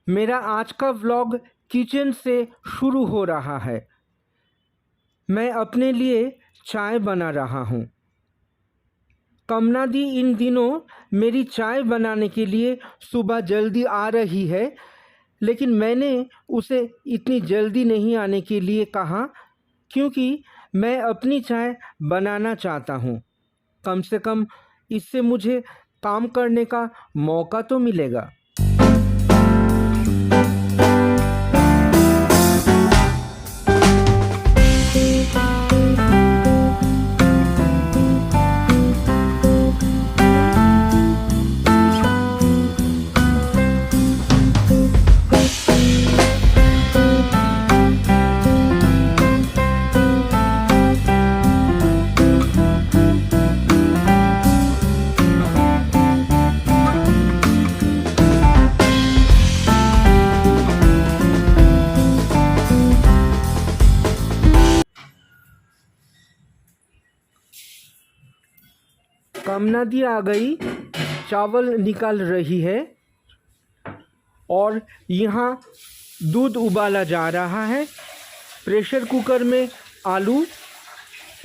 मेरा आज का व्लॉग किचन से शुरू हो रहा है। मैं अपने लिए चाय बना रहा हूँ। कमना दी इन दिनों मेरी चाय बनाने के लिए सुबह जल्दी आ रही है, लेकिन मैंने उसे इतनी जल्दी नहीं आने के लिए कहा, क्योंकि मैं अपनी चाय बनाना चाहता हूँ। कम से कम इससे मुझे काम करने का मौका तो मिलेगा। कमना दी आ गई, चावल निकाल रही है और यहाँ दूध उबाला जा रहा है। प्रेशर कुकर में आलू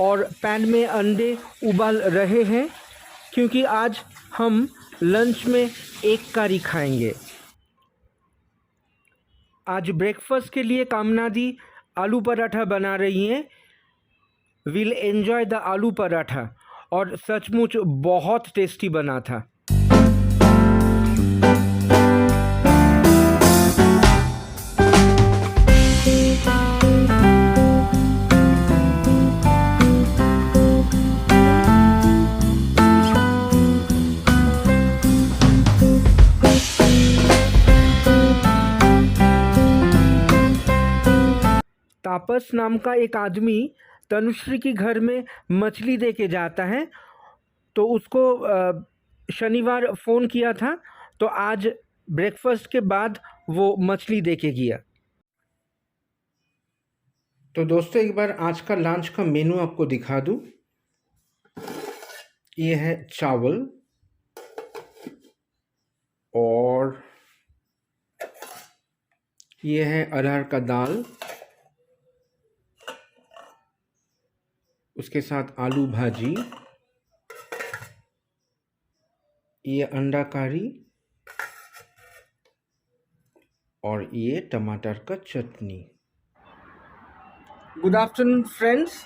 और पैन में अंडे उबाल रहे हैं, क्योंकि आज हम लंच में एक करी खाएंगे। आज ब्रेकफास्ट के लिए कामना दी आलू पराठा बना रही हैं। विल एंजॉय द आलू पराठा, और सचमुच बहुत टेस्टी बना था। तापस नाम का एक आदमी तनुश्री के घर में मछली दे के जाता है, तो उसको शनिवार फ़ोन किया था, तो आज ब्रेकफास्ट के बाद वो मछली दे के गया। तो दोस्तों, एक बार आज का लंच का मेनू आपको दिखा दूँ। ये है चावल और ये है अरहर का दाल, उसके साथ आलू भाजी, ये अंडा करी और ये टमाटर का चटनी। Good afternoon friends,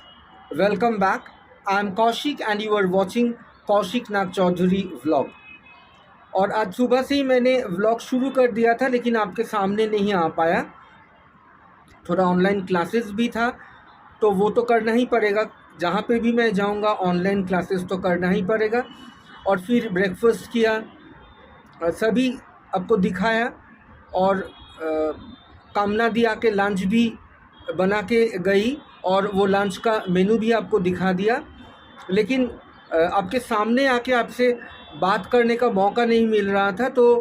welcome back. I am Kaushik and you are watching Kaushik Nag Chaudhary vlog. और आज सुबह से ही मैंने व्लॉग शुरू कर दिया था, लेकिन आपके सामने नहीं आ पाया। थोड़ा ऑनलाइन क्लासेस भी था, तो वो तो करना ही पड़ेगा। जहाँ पे भी मैं जाऊँगा ऑनलाइन क्लासेस तो करना ही पड़ेगा। और फिर ब्रेकफास्ट किया, सभी आपको दिखाया, और कामना दी आके लंच भी बना के गई, और वो लंच का मेनू भी आपको दिखा दिया। लेकिन आपके सामने आके आपसे बात करने का मौका नहीं मिल रहा था, तो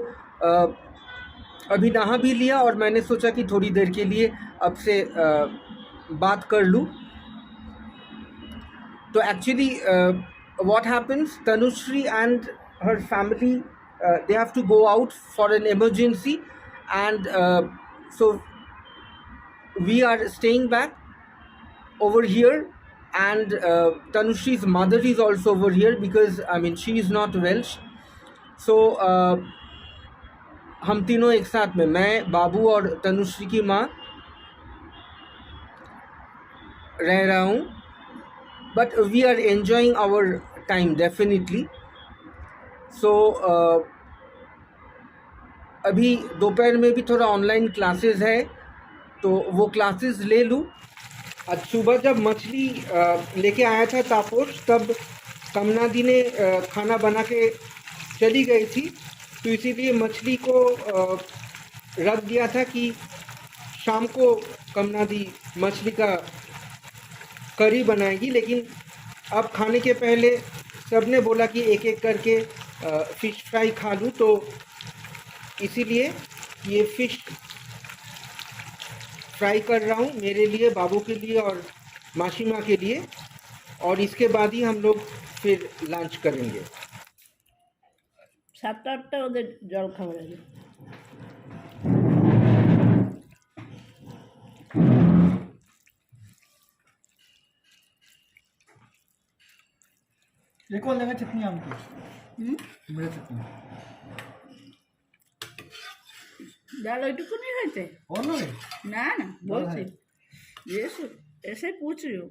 अभी नहा भी लिया और मैंने सोचा कि थोड़ी देर के लिए आपसे बात कर लूँ। तो actually what happens, Tanushree and her family, they have to go out for an emergency, and so we are staying back over here, and Tanushree's mother is also over here because she is not well. So हम तीनों एक साथ में, मैं, बाबू और तनुश्री की माँ रह रहा हूँ। But we are enjoying our time definitely. So अभी दोपहर में भी थोड़ा ऑनलाइन क्लासेस है, तो वो क्लासेस ले लूँ। आज सुबह जब मछली लेके आया था तापोश, तब कमना दी ने खाना बना के चली गई थी, तो इसीलिए मछली को रख दिया था कि शाम को कमना दी मछली का करी बनाएगी। लेकिन अब खाने के पहले सबने बोला कि एक एक करके फ़िश फ्राई खा लूँ, तो इसीलिए ये फ़िश फ्राई कर रहा हूँ मेरे लिए, बाबू के लिए और मासीमा के लिए, और इसके बाद ही हम लोग फिर लंच करेंगे। 7-8টা ওদের জল খাবার আছে। एक और लेंगे चटनी आम की, मेरे चटनी ডাল ওইটুকু नहीं खाते और ना रे ना ना बोलছি ये ऐसे पूछ रही हूँ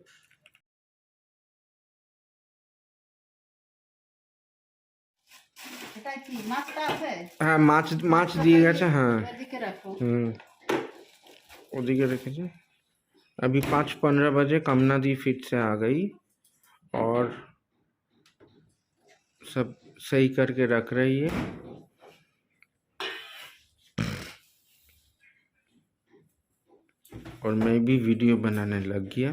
এটা কি মাছটা আছে হ্যাঁ মাছ মাছ দিয়ে গেছে হ্যাঁ এদিকে রাখো ওদিকে রেখেছে अभी 5:15 बजे कमना दी फिर से आ गई और सब सही करके रख रही है और मैं भी वीडियो बनाने लग गया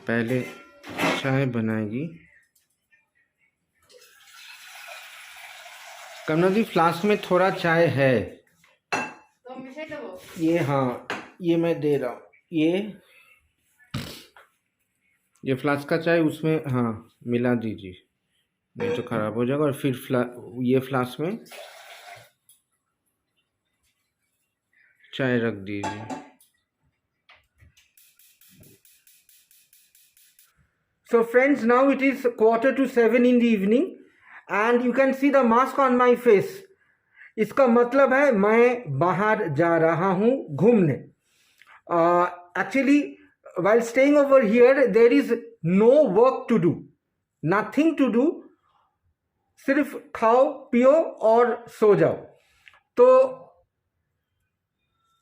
पहले चाय बनाएगी कमना दी फ्लास्क में थोड़ा चाय है তো মিশাই দেবো ये हाँ ये मैं दे रहा हूँ ये फ्लास्क का चाय उसमें हाँ मिला दीजिए नहीं तो ख़राब हो जाएगा और फिर ये फ्लास्क में चाय रख दीजिए So friends, now it is 6:45 in the evening and you can see the mask on my face. इसका मतलब है मैं बाहर जा रहा हूँ घूमने. Actually, while staying over here, there is no work to do, nothing to do. सिर्फ खाओ पियो और सो जाओ. तो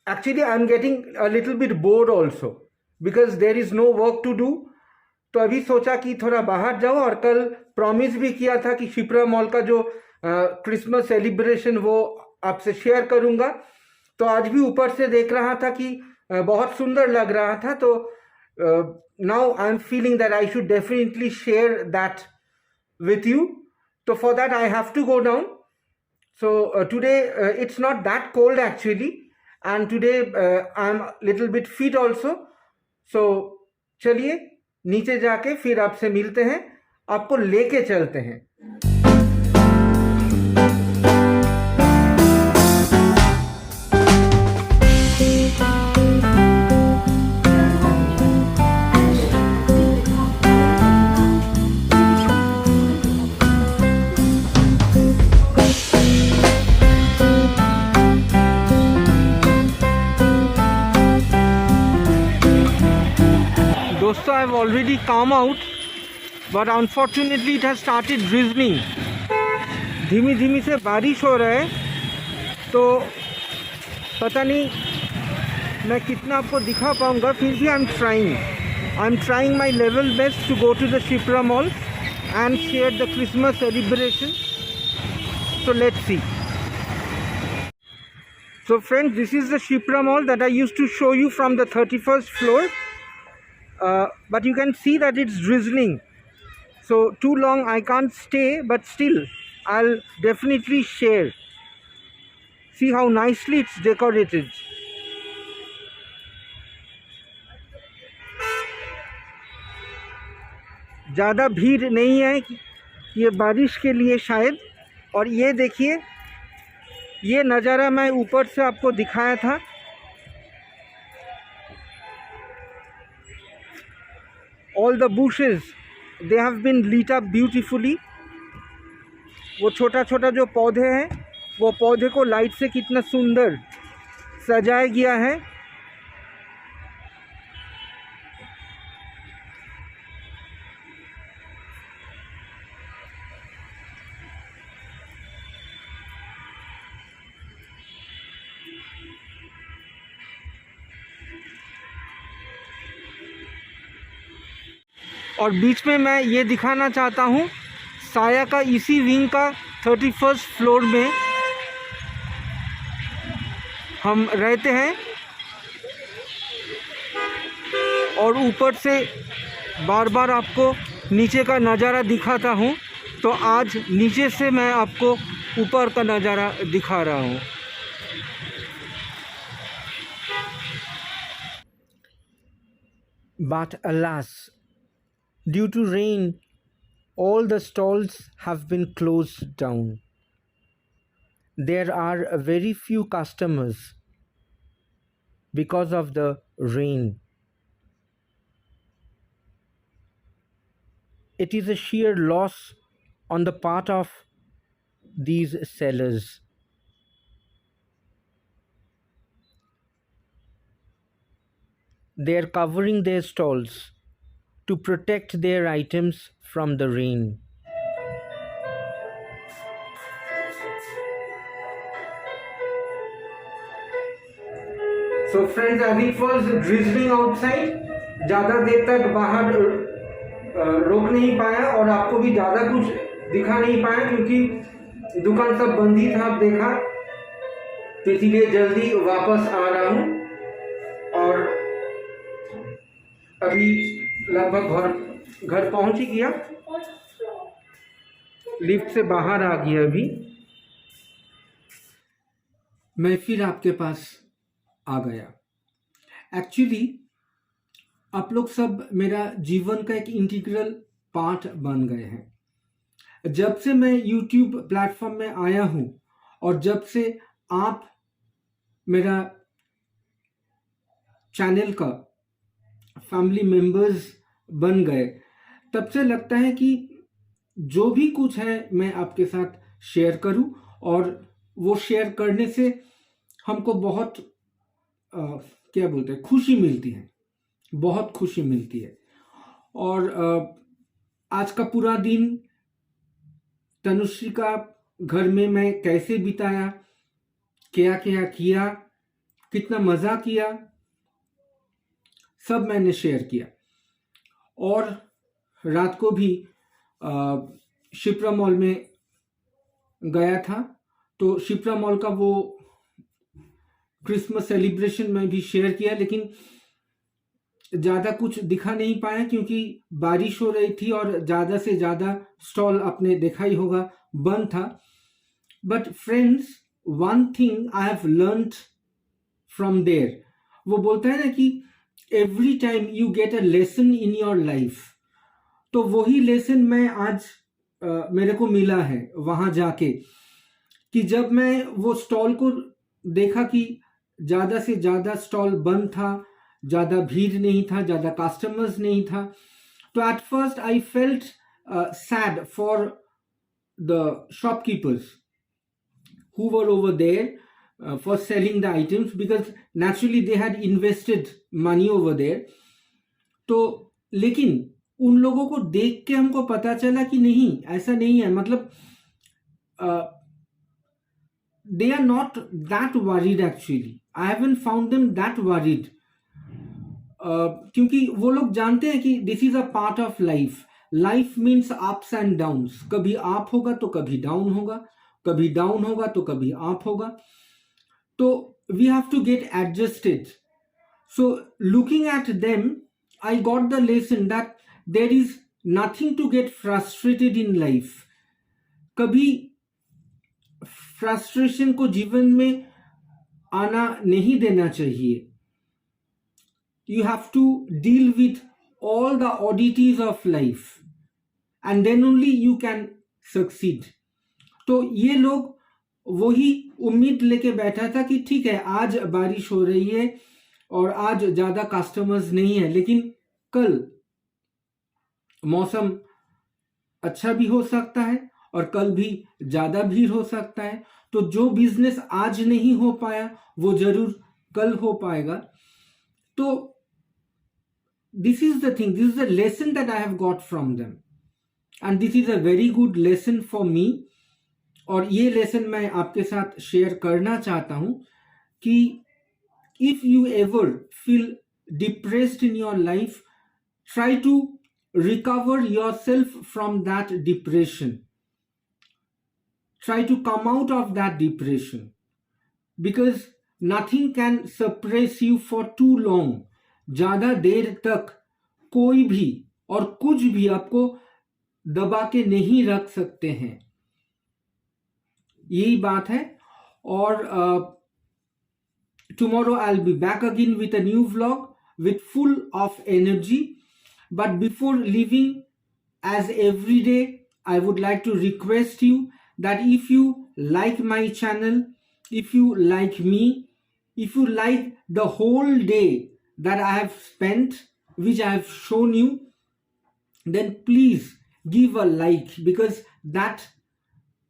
actually I am getting a little bit bored also because there is no work to do. तो अभी सोचा कि थोड़ा बाहर जाओ और कल प्रॉमिस भी किया था कि शिप्रा मॉल का जो क्रिसमस सेलिब्रेशन वो आपसे शेयर करूंगा. तो आज भी ऊपर से देख रहा था कि बहुत सुंदर लग रहा था. तो now I am feeling that I should definitely share that with you. तो for that I have to go down. So today it's not that cold actually and today I'm little bit fit also. So चलिए नीचे जाके फिर आपसे मिलते हैं, आपको लेके चलते हैं. दोस्तों I have already come out but unfortunately it has started drizzling. धीमी धीमी से बारिश हो रहा है तो पता नहीं मैं कितना आपको दिखा पाऊँगा. फिर भी I am trying my level best to go to the Shipra Mall and share the Christmas celebration. So let's see. So friends, this is the Shipra mall that I used to show you from the 31st floor. But you can see that it's drizzling. So too long I can't stay, but still I'll definitely share. See how nicely it's decorated. ज़्यादा भीड़ नहीं है ये बारिश के लिए शायद. और ये देखिए ये नज़ारा मैं ऊपर से आपको दिखाया था. All the bushes they have been lit up beautifully. वो छोटा छोटा जो पौधे हैं वो पौधे को लाइट से कितना सुंदर सजाया गया है. और बीच में मैं ये दिखाना चाहता हूँ साया का इसी विंग का 31st फ्लोर में हम रहते हैं और ऊपर से बार बार आपको नीचे का नज़ारा दिखाता हूँ. तो आज नीचे से मैं आपको ऊपर का नज़ारा दिखा रहा हूँ. But alas, due to rain, all the stalls have been closed down. There are very few customers because of the rain. it is a sheer loss on the part of these sellers. They are covering their stalls to protect their items from the rain. So friends, as it was drizzling outside, ज़्यादा देर तक बाहर रोक नहीं पाया और आपको भी ज़्यादा कुछ दिखा नहीं पाया क्योंकि दुकान सब बंद ही था, आप देखा, तो इसीलिए जल्दी वापस आ रहा हूँ और अभी लगभग घर पहुँच ही गया, लिफ्ट से बाहर आ गया। अभी मैं फिर आपके पास आ गया। एक्चुअली आप लोग सब मेरा जीवन का एक इंटीग्रल पार्ट बन गए हैं। जब से मैं YouTube प्लेटफॉर्म में आया हूँ और जब से आप मेरा चैनल का फैमिली मेंबर्स बन गए, तब से लगता है कि जो भी कुछ है मैं आपके साथ शेयर करूं और वो शेयर करने से हमको बहुत क्या बोलते हैं, खुशी मिलती है, बहुत खुशी मिलती है। और आज का पूरा दिन तनुश्री का घर में मैं कैसे बिताया, क्या क्या किया, कितना मज़ा किया, सब मैंने शेयर किया। और रात को भी शिप्रा मॉल में गया था, तो शिप्रा मॉल का वो क्रिसमस सेलिब्रेशन में भी शेयर किया, लेकिन ज़्यादा कुछ दिखा नहीं पाया क्योंकि बारिश हो रही थी और ज़्यादा से ज़्यादा स्टॉल आपने देखा ही होगा बंद था। But friends, one thing I have learned from there, वो बोलता है ना कि every time you get a lesson in your life, तो वही लेसन मैं आज मेरे को मिला है वहाँ जाके, कि जब मैं वो स्टॉल को देखा कि ज़्यादा से ज़्यादा स्टॉल बंद था, ज़्यादा भीड़ नहीं था, ज़्यादा कस्टमर्स नहीं था, तो at first I felt sad for the shopkeepers who were over there for selling the items, because naturally they had invested money over there. तो लेकिन उन लोगों को देख के हमको पता चला कि नहीं, ऐसा नहीं है, मतलब they are not that worried actually. I haven't found them that worried. क्योंकि वो लोग जानते हैं कि this is a part of life. Life means ups and downs, कभी अप होगा तो कभी डाउन होगा, कभी डाउन होगा तो कभी अप होगा, तो we have to get adjusted. So looking at them I got the lesson that there is nothing to get frustrated in life. कभी फ्रस्ट्रेशन को जीवन में आना नहीं देना चाहिए। You have to deal with all the oddities of life and then only you can succeed. तो ये लोग वही उम्मीद लेके बैठा था कि ठीक है, आज बारिश हो रही है और आज ज़्यादा कस्टमर्स नहीं है, लेकिन कल मौसम अच्छा भी हो सकता है और कल भी ज़्यादा भीड़ हो सकता है, तो जो बिजनेस आज नहीं हो पाया वो ज़रूर कल हो पाएगा। तो this is the thing, this is the lesson that I have got from them and this is a very good lesson for me। और ये लेसन मैं आपके साथ शेयर करना चाहता हूँ कि if you ever feel depressed in your life, try to recover yourself from that depression, try to come out of that depression, because nothing can suppress you for too long। ज़्यादा देर तक कोई भी और कुछ भी आपको दबा के नहीं रख सकते हैं, यही बात है। और tomorrow I'll be back again with a new vlog with full of energy, but before leaving, as every day, I would like to request you that if you like my channel, if you like me, if you like the whole day that I have spent, which I have shown you, then please give a like, because that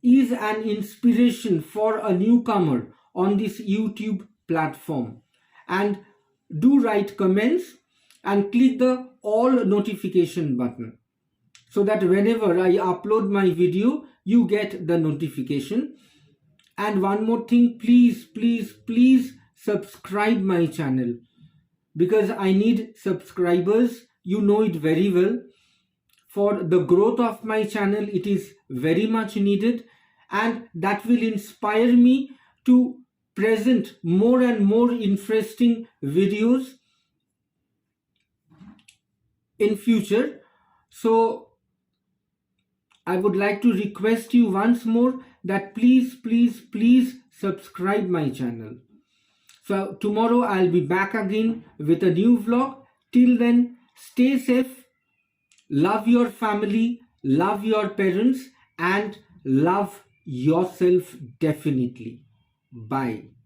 is an inspiration for a newcomer on this YouTube platform. And do write comments and click the all notification button so that whenever I upload my video, you get the notification. And one more thing, please subscribe my channel, because I need subscribers. You know it very well. For the growth of my channel, it is very much needed, and that will inspire me to present more and more interesting videos in future. So I would like to request you once more that please subscribe my channel. So tomorrow I'll be back again with a new vlog. Till then, stay safe, love your family, love your parents, and love yourself definitely. Bye.